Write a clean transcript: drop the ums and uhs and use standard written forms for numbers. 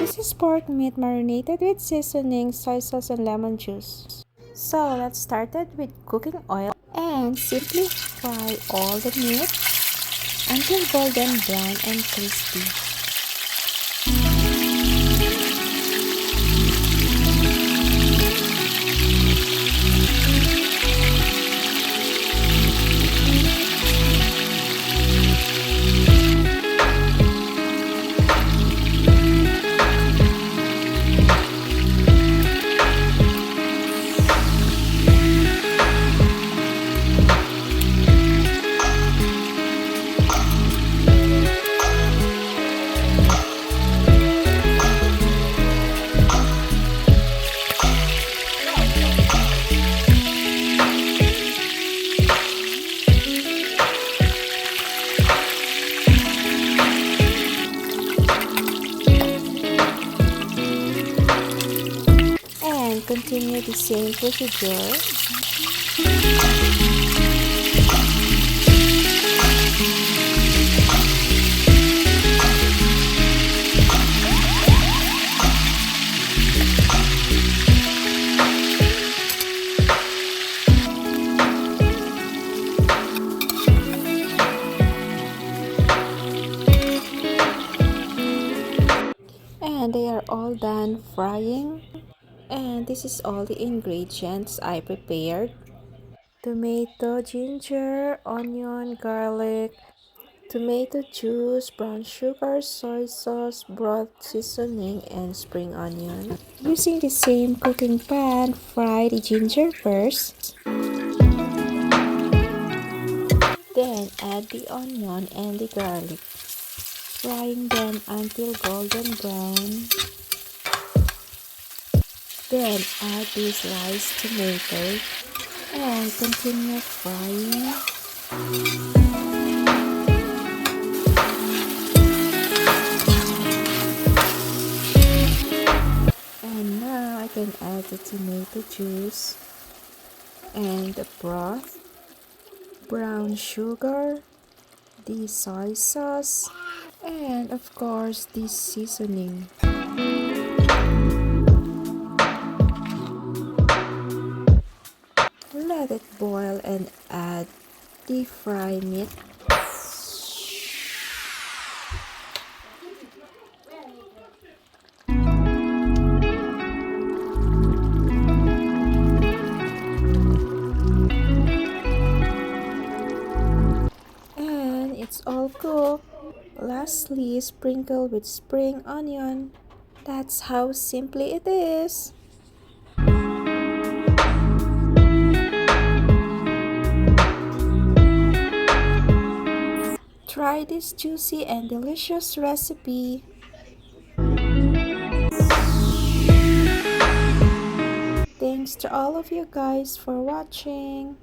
This is pork meat marinated with seasoning, soy sauce, and lemon juice. So let's start it with cooking oil and simply fry all the meat until golden brown and crispy. And continue the same procedure. And they are all done frying. And this is all the ingredients I prepared: tomato, ginger, onion, garlic, tomato juice, brown sugar, soy sauce, broth seasoning, and spring onion. Using the same cooking pan, fry the ginger first. Then add the onion and the garlic, frying them until golden brown. Then add the sliced tomato and continue frying. And now I can add the tomato juice and the broth, brown sugar, the soy sauce, and of course the seasoning. Let it boil and add the fried meat. And it's all cooked. Lastly, sprinkle with spring onion. That's how simply it is. Try this juicy and delicious recipe. Thanks to all of you guys for watching.